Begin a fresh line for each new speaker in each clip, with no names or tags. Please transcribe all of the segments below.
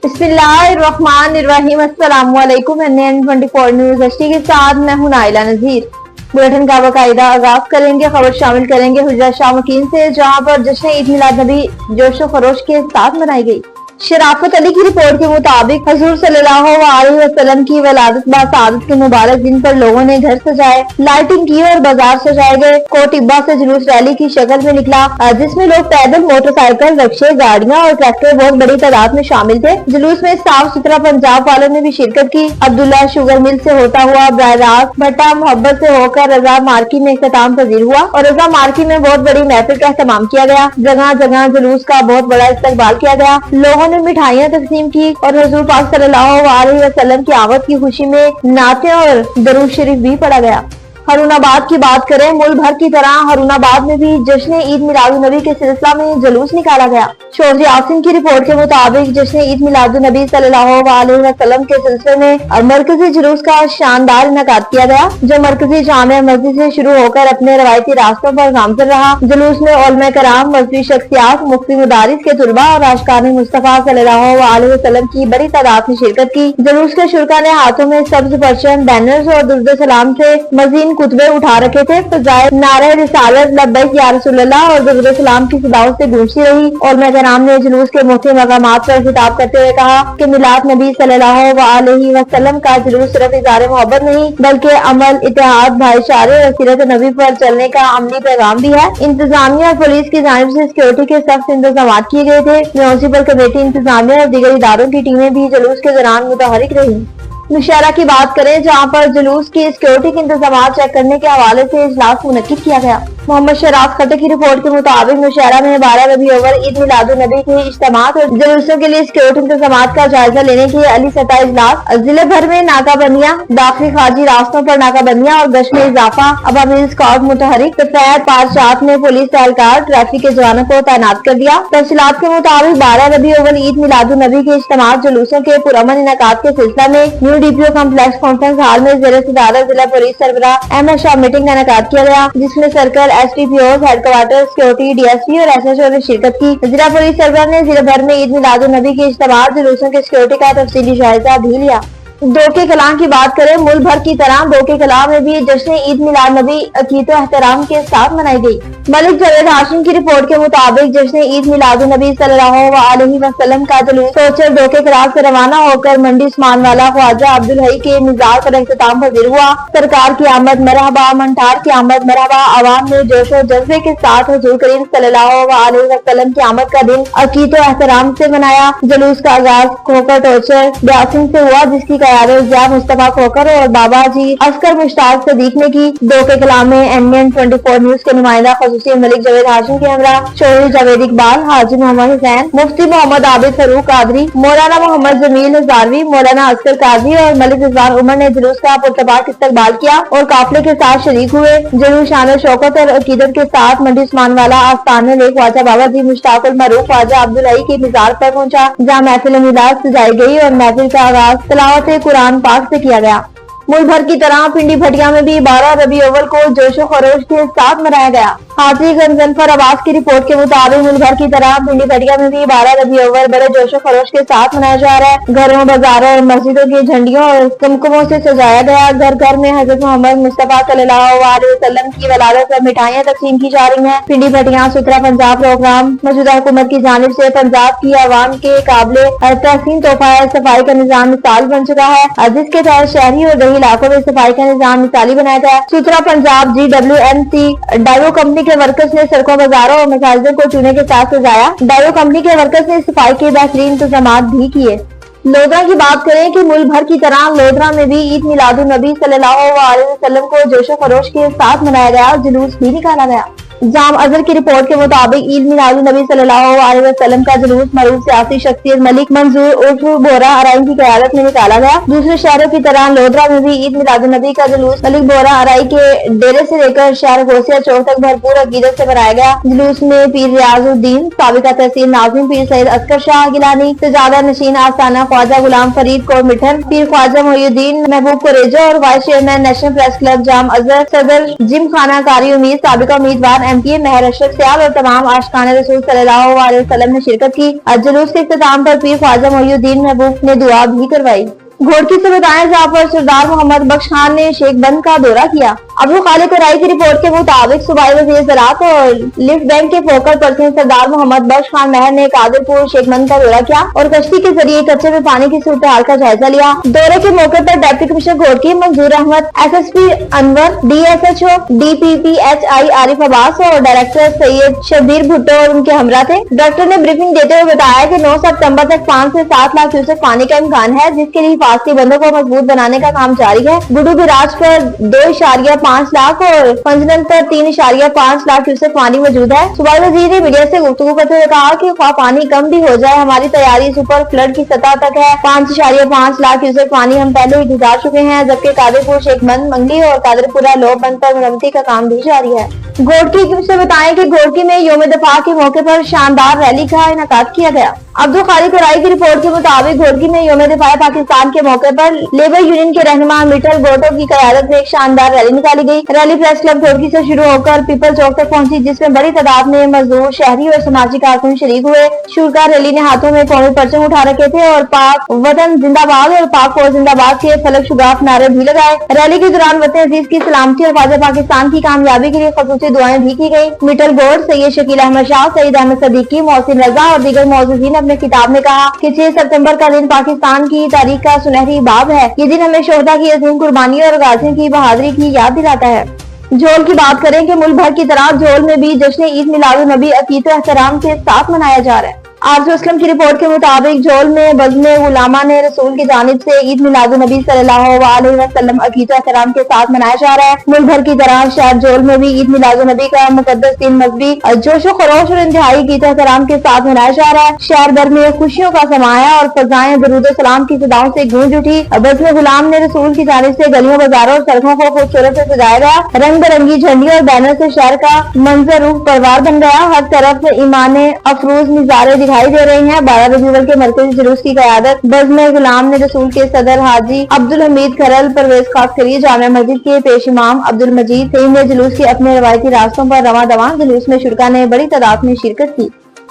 बिस्मिल्लाहिर्रहमानिर्रहीम। अस्सलाम वालेकुम। NN24 न्यूज़ HD के साथ मैं हूं नाइला नजीर। बुलेटिन का बाकायदा आगाज करेंगे। खबर शामिल करेंगे हुजरा शामकीन से, जहां पर जश्न ईद मिलाद नबी जोशो खरोश के साथ मनाई गई। शराफत अली की रिपोर्ट के मुताबिक हुजूर सल्लल्लाहु अलैहि वसल्लम की वलादत बासआदत के मुबारक दिन पर लोगों ने घर सजाए, लाइटिंग की और बाजार सजाए गए। कोटिब्बा से जुलूस रैली की शक्ल में निकला, जिसमें लोग पैदल, मोटरसाइकिल, रिक्शे, गाड़ियां और ट्रैक्टर बहुत बड़ी तादाद में शामिल थे। जुलूस में साफ सुथरा पंजाब वालों ने भी शिरकत की। अब्दुल्ला शुगर मिल से होता हुआ बराह रास्त भट्टा मोहब्बत से होकर रजा मार्की में इख्तिताम पजीर हुआ और रजा मार्की में बहुत बड़ी महफिल का एहतमाम किया गया। जगह जगह जुलूस का बहुत बड़ा इस्तकबाल किया गया। लोगों ने मिठाइयाँ तकसीम की और हुजूर पाक सल्लल्लाहु अलैहि वसल्लम की आमद की खुशी में नाते और दरूद शरीफ भी पढ़ा गया। हरुणाबाद की बात करें, मुल्क भर की तरह हरुणाबाद में भी जश्न ईद मिलादुन्नबी के सिलसिला में जुलूस निकाला गया। चौधरी आसिम की रिपोर्ट के मुताबिक जश्न ईद मिलादुन्नबी सल्लल्लाहु अलैहि वसल्लम के सिलसिले में मरकजी जुलूस का शानदार इनेकाद किया गया, जो मरकजी जामिया मस्जिद से शुरू होकर अपने रवायती रास्तों पर गामजन रहा। जुलूस में उलमा कराम, मजहबी शख्सियात, मुफ्ती मदारिस के तुलबा और आशिकाने मुस्तफा सल्लल्लाहु अलैहि वसल्लम की बड़ी तादाद में शिरकत की। जुलूस के शुरका ने हाथों में सब्ज परचम, बैनर्स और दुरूद सलाम से मजीद कुतबे उठा रखे थे। फजाए नारे रिसालत, लब्बैक या रसूलल्लाह और दुरूद सलाम की सदाओं से गूंजती रही। और नाम ने जुलूस के मुख्य मकामात पर खिताब करते हुए कहा कि मिलाद नबी सल्लल्लाहु अलैहि वसल्लम का जुलूस सिर्फ इज़हार मोहब्बत नहीं, बल्कि अमल, इत्तेहाद, भाईचारे और सीरत नबी पर चलने का अमली पैगाम भी है। इंतजामिया और पुलिस की जानिब से सिक्योरिटी के सख्त इंतजाम किए गए थे। म्यूनिसिपल कमेटी, इंतजामिया और दीगर इदारों की टीमें भी जुलूस के दौरान मुतहरिक रही। नौशहरा की बात करें, जहां पर जुलूस की सिक्योरिटी के इंतजाम चेक करने के हवाले से इजलास मुनक्किद किया गया। मोहम्मद शराफ खट्टे की रिपोर्ट के मुताबिक नौशहरा में 12 रबी अव्वल ईद मिलादुन्नबी के इज्तिमात और जुलूसों के लिए सिक्योरिटी इंतजाम का जायजा लेने के अली सतह इजलास। जिले भर में नाकाबंदियां, दाखिली खारजी रास्तों पर नाकाबंदियां और गश्त में इजाफा। अवामी स्क्वाड मुतहरिक। दोपहर 5 में पुलिस एहलकार ट्रैफिक के जवानों को तैनात कर दिया। तफसीलात के मुताबिक 12 रबी अव्वल ईद मिलादुन्नबी के इज्तिमात जुलूसों के पुरअमन इनेकाद के सिलसिला में new DPO complex conference hall में ज़ेरे सदारत जिला पुलिस सरबराह अहमद शाह मीटिंग का इनेकाद किया गया, जिसमें circle SDPOs, headquarter, security, DSP और SHO ने शिरकत की। जिला पुलिस सरबराह ने जिले भर में ईद मिलादुन्नबी के इज्तिमात जुलूसों की सिक्योरिटी का तफसीली जायजा भी लिया। दो के कलाम की बात करें, मुल्क भर की तरह दो के कलाम में भी जश्न ईद मिलाद नबी अकीदो एहतराम के साथ मनाई गई। मलिक जवेद हाशिम की रिपोर्ट के मुताबिक जश्न ईद मिलादुन्नबी सल्लल्लाहु अलैहि वसल्लम का जुलूस सोचर दो के कलाम से रवाना होकर मंडी उस्मान वाला ख्वाजा अब्दुल हई के मिजाज पर इख्तिताम पजीर हुआ। सरकार की आमद मरहबा, मंठार की आमद मरहबा। आवाम ने जोशो जज्बे के साथ हुजूर करीम सल्लल्लाहु अलैहि वसल्लम की आमद का दिन अकीदो एहतराम से मनाया। जुलूस का आगाज खोकर टोचर ब्यासिन से हुआ, जिसकी मुस्तफा खोकर और बाबा जी अस्कर मुश्ताक सदीक ने की। दो के कलाम में NN24 न्यूज के नुमाइंदा खसूसी मलिक जवेद हाशिम के हमरा चौधरी जावेद इकबाल, हाजी मोहम्मद हुसैन, मुफ्ती मोहम्मद आबिद फरूक कादरी, मौलाना मोहम्मद जमील हजारवी, मौलाना अस्कर कादरी और मलिक रिजवान उमर ने जुलूस का पुरतबाक इस्तकबाल किया और काफिले के साथ शरीक हुए। जुलूस शान शौकत और अकीदत के साथ मंडी उस्मान वाला आस्थान में ख्वाजा बाबा जी मुश्ताकुल मरूफ ख्वाजा अब्दुल हई के मिजार पर पहुंचा, जहाँ महफिल मिलाद सजाई गई और महफिल का आगाज तिलावत कुरान पाक से किया गया। मुल्क भर की तरह पिंडी भटिया में भी 12 रबी अव्वल को जोशो खरोश के साथ मनाया गया। हाजी गंजनफर आवाज की रिपोर्ट के मुताबिक मुल्क भर की तरह पिंडी भटिया में भी 12 रबी अव्वल बड़े जोशो खरोश के साथ मनाया जा रहा है। घरों, बाजारों और मस्जिदों की झंडियों और कुमकुमों से सजाया गया। घर घर में हजरत मोहम्मद मुस्तफा सल्लल्लाहु अलैहि वसल्लम की वलादत पर मिठाइयाँ तकसीम की जा रही हैं। पिंडी भटिया सुथरा पंजाब प्रोग्राम मौजूदा हुकूमत की जानिब से पंजाब की आवाम के काबिले तहसीन तोहफा सफाई का निजाम मिसाल बन चुका है, जिसके तहत शहरी और देही इलाकों में सफाई का निजाम मिसाली बनाया गया। सुथरा पंजाब GWMC डायो कंपनी के वर्कर्स ने सड़कों, बाजारों और मसाजिदों को चूने के साथ सजाया। डायो कंपनी के वर्कर्स ने सफाई के बेहतरीन इंतजाम भी किए। लोधरा की बात करें कि मुल्क भर की तरह लोधरा में भी ईद मिलादुन्नबी सल्लल्लाहु अलैहि वसल्लम को जोशो खरोश के साथ मनाया गया और जुलूस भी निकाला गया। जाम अजहर की रिपोर्ट के मुताबिक ईद मिलादुन्नबी सल्लल्लाहु अलैहि वसल्लम का जुलूस मरूफ सियासी शख्सियत मलिक मंजूर उर्फ बोरा अराई की क़यादत में निकाला गया। दूसरे शहरों की तरह लोधरा में भी ईद मिलादुन्नबी का जुलूस मलिक बोरा अराई के डेरे से लेकर शहर गोसिया चौक तक भरपूर अकीदत से मनाया गया। जुलूस में पीर रियाजुद्दीन, साबिका तहसील नाजिम पीर सैयद अस्कर शाह गिलानी, सजादा नशीन आस्थाना ख्वाजा गुलाम फरीद को मिठन, पीर ख्वाजा मोहिउद्दीन महबूब कुरेजा और vice chairman national press club Jam Azhar, सदर जिम खाना कारी उम्मीद, साबिका उम्मीदवार MP महर अशरफ सियाल और तमाम आशिकान रसूल सल्लल्लाहु अलैहि वसल्लम ने शिरकत की। जुलूस के इख्तिताम पर पीर ख्वाजा मोहिउद्दीन महबूब ने दुआ भी करवाई। घोड़की से बताया जहाँ पर सरदार मोहम्मद बख्श खान ने शेख बंद का दौरा किया। अब्दुल खालिक राय की रिपोर्ट के मुताबिक सूबाई वज़ीर ज़राअत और लिफ्ट बैंक के फोकल पर्सन सरदार मोहम्मद बख्श खान महर ने कादिरपुर शेखबंद का दौरा किया और कश्ती के जरिए कच्चे में पानी की सूरत हाल का जायजा लिया। दौरे के मौके पर डिप्टी कमिश्नर घोड़की मंजूर Ahmad, SSP Anwar, DSHO DPPHI Arif Abbas और डायरेक्टर सैयद शब्बीर भुट्टो और उनके हमरा थे। डॉक्टर ने ब्रीफिंग देते हुए बताया कि 9 सितंबर तक 5 से 7 लाख क्यूसेक पानी का इम्कान है, जिसके लिए हिफाजती बंदों को मजबूत बनाने का काम जारी है। गुडू बिराज पर 2.5 लाख और पंजनन पर 3.5 लाख क्यूसेक पानी मौजूद है। सूबाई वजीर ने मीडिया से गुफ्तगू करते हुए कहा कि पानी कम भी हो जाए, हमारी तैयारी सुपर फ्लड की सतह तक है। 5.5 लाख क्यूसेक पानी हम पहले ही गुजार चुके हैं, जबकि कादिरपुर शेखबंद, मंगली और कादिरपुरा लोबंद पर मरम्मती का काम भी जारी है। घोड़की से बताएं कि घोड़की में यौम दफा के मौके पर शानदार रैली का इनेकाद किया गया। अब्दुल खालिक राय की रिपोर्ट के मुताबिक घोड़की में यौम दफा पाकिस्तान के मौके पर लेबर यूनियन के रहनुमा मिटल गोटो की क़यादत में एक शानदार रैली निकाली गई। रैली प्रेस क्लब घोड़की से शुरू होकर पीपल चौक तक पहुंची, जिसमें बड़ी तादाद में मजदूर, शहरी और समाजी कारकुन शरीक हुए। शुरकार रैली ने हाथों में कौमी परचम उठा रखे थे और पाक वतन जिंदाबाद और पाक फौज जिंदाबाद के फलक शुगाफ नारे भी लगाए। रैली के दौरान वतन अजीज की सलामती और ख्वाजा पाकिस्तान की कामयाबी के लिए खसूसी दुआएं भी की गई। मिटल गोड, सैयद शकील अहमद शाह, सईद अहमद सदीकी, मोहसिन रजा और दीगर मौजूदीन अपने किताब में कहा कि 6 सितंबर का दिन पाकिस्तान की तारीख का सुनहरी बाब है। ये दिन हमें शोहदा की अजीम कुर्बानी और गाजियों की बहादुरी की याद दिलाता है। जोल की बात करें कि मुल्क भर की तरह जोल में भी जश्न ईद मिलादुन नबी अकीद व एहतराम के साथ मनाया जा रहा है। आरज़ू असलम की रिपोर्ट के मुताबिक जोल में बज़्म गुलामा ने रसूल की जानिब से ईद मिलादुन नबी सल्लल्लाहु अलैहि वसल्लम अकीद व एहतराम के साथ मनाया जा रहा है। मुल्क भर की तरह शहर जोल में भी ईद मिलादुन नबी का मुकद्दस दिन मजहबी जोशो खरोश और इंतहाई अकीद व एहतराम के साथ मनाया जा रहा है। शहर भर में खुशियों का समाया और फजाएं दरूद व सलाम की सदाओं से गूंज उठी। बज़्म गुलाम ने रसूल की जानिब से गलियों, बाजारों और सड़कों को खूबसूरत से सजाया गया। रंग बिरंगी झंडियों और बैनर से शहर का मंजर रूह परवार बन गया। हर तरफ ईमान अफरोज निजारे दिखाई दे रहे हैं। 12 रबीउल के मरकजी जुलूस की क़यादत बज़्म गुलाम ने रसूल के सदर हाजी अब्दुल हमीद खरल, परवेज खासकरी, जामिया मस्जिद के पेश इमाम अब्दुल मजीद सईद ने जुलूस के अपने रवायती रास्तों पर रवां दवां। जुलूस में शुरका ने बड़ी तादाद में शिरकत की।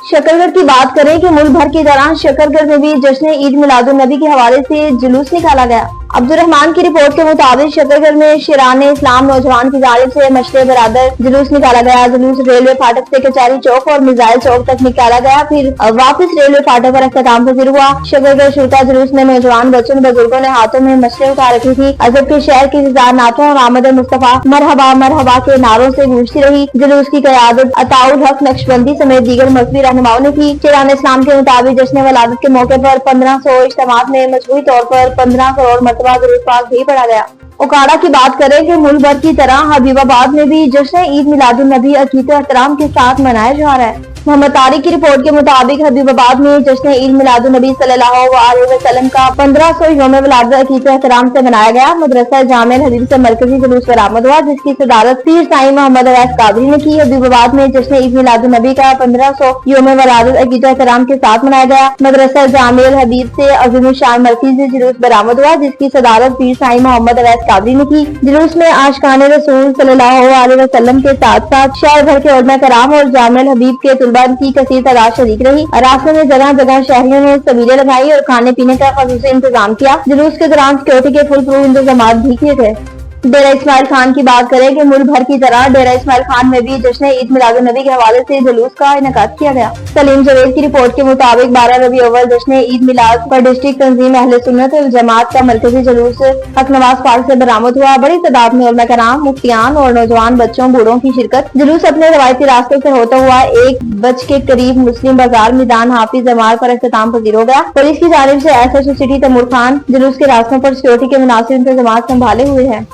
शकरगढ़ की बात करें कि मुल्क भर की तरह शकरगढ़ में भी जश्न ईद मिलादुन नबी के हवाले से जुलूस निकाला गया। अब्दुल रहमान की रिपोर्ट के मुताबिक शकरगढ़ में शिराने इस्लाम नौजवान की जानिब से मशरे बरादर जुलूस निकाला गया। जुलूस रेलवे फाटक से कचहरी चौक और मिसाइल चौक तक निकाला गया, फिर वापस रेलवे फाटक पर अख्ताम पजीर हुआ। शकरगढ़ शुरका जुलूस में नौजवान बच्चों और बुजुर्गों ने हाथों में मशरे उठा रखी थी। जबकि शहर की इंतजार नातों और आमद मुस्तफा मरहबा मरहबा के नारों से गूंजती रही। जुलूस की क़यादत अताउल हक नक्शबंदी समेत दीगर मजहबी रहनुमाओं ने की। शिराने इस्लाम के मुताबिक जश्न वलादत के मौके पर 1500 इज्तिमात में मजबूरी तौर पर 15 करोड़ मरतबा दुरूद पाक भी पढ़ा गया। ओकाड़ा की बात करें कि मुल्क भर की तरह हबीबाबाद में भी जश्न ईद मिलादुन नबी अकीद व एहतराम के साथ मनाया जा रहा है। मोहम्मद तारिक की रिपोर्ट के मुताबिक हबीबाबाद में जश्न ईद मिलादुन नबी सल्लल्लाहु अलैहि वसल्लम का 1500 यौम विलादत अकीद व एहतराम से मनाया गया। मदरसा जामिया हबीब से मरकजी जुलूस बरामद हुआ, जिसकी सदारत पीर साईं मोहम्मद अवैस कादरी ने की। हबीबाबाद में जश्न ईद मिलादुन नबी का 1500 यौम विलादत अकीद व एहतराम के साथ मनाया गया। मदरसा जामिया हबीब से अज़ीम शान मरकजी जुलूस बरामद हुआ, जिसकी सदारत पीर साईं मोहम्मद अवैस कादरी ने की। जुलूस में आशिकाने रसूल सल्लल्लाहु अलैहि वसल्लम के साथ साथ शहर भर के उलमा कराम और जामिया हबीब के तुलबा की कसीर तादाद शरीक रही। रास्ते में जगह जगह शहरियों ने सबीलें लगाई और खाने पीने का ख़ुसूसी इंतजाम किया। जुलूस के दौरान सिक्योरिटी के फुल प्रूफ इंतजाम भी किए गए। डेरा इस्माइल खान की बात करें कि मुल्क भर की तरह डेरा इस्माइल खान में भी जश्न ईद मिलादुन नबी के हवाले से जुलूस का इनेकाद किया गया। सलीम जवेद की रिपोर्ट के मुताबिक 12 रबी अव्वल जश्न ईद मिलाद पर डिस्ट्रिक्ट तंजीम अहले सुन्नत वल जमात का मरकजी जुलूस हक नवाज पार्क से बरामद हुआ। बड़ी तादाद में उलमा कराम, मुफ्तियान और नौजवान बच्चों बूढ़ों की शिरकत। जुलूस अपने रवायती रास्ते से होता हुआ 1 बज के करीब मुस्लिम बाजार मैदान हाफिज जमाल पर अख्ताम पजीर हो गया। पुलिस की जानिब से SHO सिटी तैमूर खान जुलूस के रास्तों पर सिक्योरिटी के मुनासिब इंतजाम संभाले हुए हैं।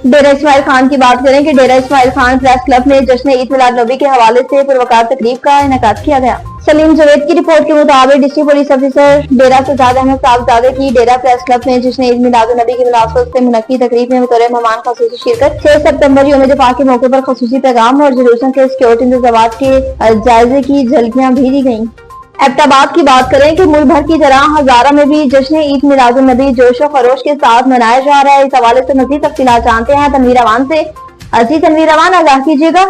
डेरा इस्माइल खान की बात करें कि डेरा इस्माइल खान प्रेस क्लब में जश्न ईद मिलाद नबी के हवाले से पुरवकार तकरीब का इनेकाद किया गया। सलीम जवेद की रिपोर्ट के मुताबिक डिस्ट्रिक्ट पुलिस ऑफिसर डेरा सजाद अहमद साहबजादे की डेरा प्रेस क्लब में जश्न ईद मिलाद नबी की मुनासबत से मुनक्की तकरीब में बतौर मेहमान खसूसी शिरकत। 6 सितंबर यौम दफा के मौके पर खसूसी पैगाम और जुलूसों के सिक्योरिटी इंतजाम के जायजे की झलकियां भी दी गयी। एबटाबाद की बात करें कि मुल्क भर की तरह हजारा में भी जश्न ईद मिलादुन नबी जोशो खरोश के साथ मनाया जा रहा है। इस हवाले से मज़ीद तफसीलात जानते हैं तनवीर अवान से। तनवीर अवान, आगाह कीजिएगा।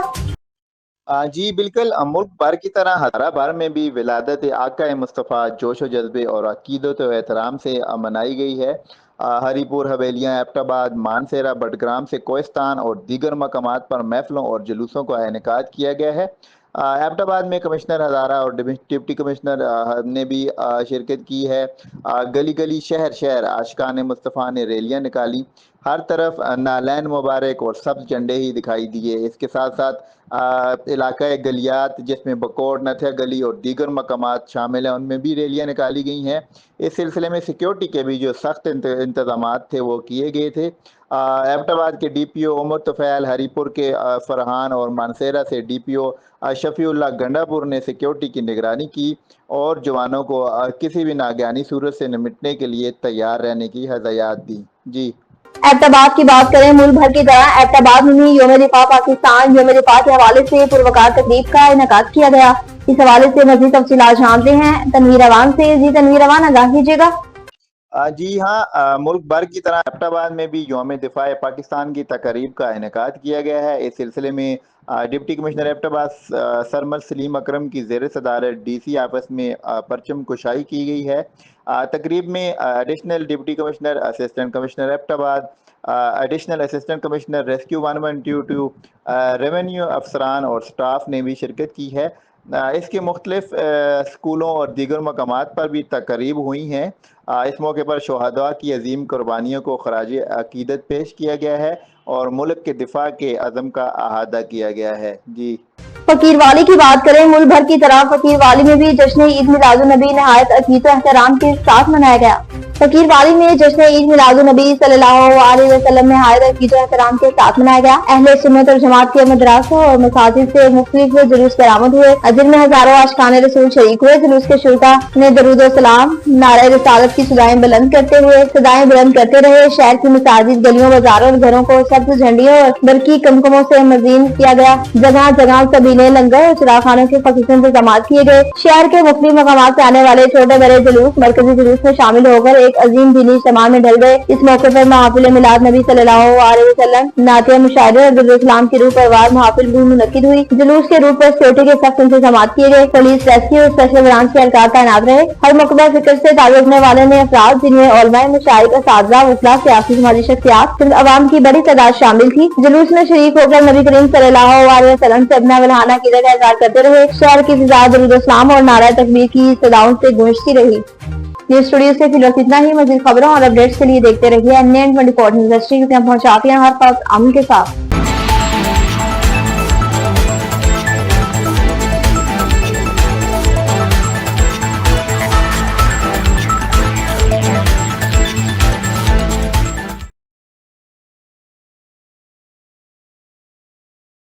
जी बिल्कुल, मुल्क भर की तरह हज़ारा भर में भी विलादत आका मुस्तफ़ा जोश व जज्बे और अकीदत व एहतराम से मनाई गई है। हरीपुर, हवेलियाँ, एबटाबाद, मानसेरा, बडग्राम से कोहिस्तान और दीगर मकामात पर महफ़िलों और जुलूसों का इनेकाद किया गया है। एबटाबाद में कमिश्नर हज़ारा और डिप्टी कमिश्नर ने भी शिरकत की है। गली गली, शहर शहर आशिकान मुस्तफ़ा ने रैलियाँ निकाली। हर तरफ नालैन मुबारक और सब्ज़ झंडे ही दिखाई दिए। इसके साथ साथ इलाका गलियात जिसमें बकोर, नथिया गली और दीगर मकामात शामिल हैं, उनमें भी रैलियाँ निकाली गई हैं। इस सिलसिले में सिक्योरिटी के भी जो सख्त इंतजामात थे वो किए गए थे। एबटाबाद के डीपीओ उमर तुफैल, हरीपुर के फरहान और मानसेरा से डीपीओ शफीउल्लाह गंडापुर ने सिक्योरिटी की निगरानी की और जवानों को किसी भी नागहानी सूरत से निपटने के लिए तैयार रहने की हदायत दी। जी।
एबटाबाद की बात करें, मुल्क भर की तरह एबटाबाद में भी यौम दिफा पाकिस्तान यौम दिफा के हवाले से पुरवकार तकरीब का इनेकाद किया गया। इस हवाले से मजीद तफसीलात जानते हैं तनवीर अवान से। जी तनवीर अवान, आगाह कीजिएगा।
जी हाँ, मुल्क भर की तरह एबटाबाद में भी यौम दिफा पाकिस्तान की तकरीब का इनेकाद किया गया है। इस सिलसिले में डिप्टी कमिश्नर एबटाबाद सरमद सलीम अकरम की ज़ेर सदारत DC ऑफिस में परचम कुशाई की गई है। तकरीब में additional deputy commissioner, assistant commissioner Abbottabad, additional assistant commissioner rescue 1122, revenue अफसरान और स्टाफ ने भी शिरकत की है। इसके मुख्तलिफ स्कूलों और दीगर मकामात पर भी तकरीब हुई हैं। इस मौके पर शहादा की अजीम कुर्बानियों को खराज अकीदत पेश किया गया है और मुल्क के दिफा के अज़म का अहादा किया गया है। जी।
फकीरवाली की बात करें, मुल्क भर की तरह फकीरवाली में भी जश्न ईद मिलादुन्नबी नहायत अकीदत एहतराम के साथ मनाया गया। फकीरवाली में जश्न ईद मिलादुन्नबी सल्लल्लाहु अलैहि वसल्लम नहायत अकीदत एहतराम के साथ मनाया गया। अहले सुन्नत और जमात के मदरसों और मसाजिद से मुख्तलिफ जुलूस बरामद हुए, जिनमें हजारों आशिकान रसूल शरीक हुए। जुलूस के शुरा ने दरूद व सलाम, नारे रिसालत की सदाएं बुलंद करते रहे। शहर की मसाजिद, गलियों, बाजारों और घरों को सब्ज झंडियों और बरकी कमकमों से मजीन किया गया। जगह जगह सबीले, लंगर और चिराखानों के खसूस इंतजाम किए गए। शहर के मुख्तलिफ मकामात से आने वाले छोटे बड़े जुलूस मरकजी जुलूस में शामिल होकर एक अजीम दीनी इज्तिमा में ढल गए। इस मौके पर महफिल मिलाद नबी सल्लल्लाहु अलैहि वसल्लम, नातिया, मुशायरे और दुरूद सलाम की रूह परवार महफिल भी मुनक्किद हुई। जुलूस के रूट पर सिक्योरिटी के सख्त इंतजाम किए गए। पुलिस, रेस्क्यू और स्पेशल ब्रांच के एहलकार तैनात रहे। हर मकबरा फिक्र से ताल्लुक रखने वाले ने अफराद, जिनमें उलमाए, मशाइख, असातिज़ा, वकला, सियासी समाजी शख्सियात, अवाम की बड़ी तादाद शामिल थी। जुलूस में शरीक होकर नबी करीम सल्लल्लाहु अलैहि वसल्लम से अपना वल्हाना अकीदत का इज़हार करते रहे। शहर की फिजा दुरूद सलाम और नारा तकबीर की सदाओं से गूंजती रही। न्यूज़ स्टूडियो से फिलहाल इतना ही। मज़ीद खबरों और अपडेट्स के लिए देखते रहिए NN24 न्यूज़। पहुंचाते हैं हर वक्त अमन के साथ।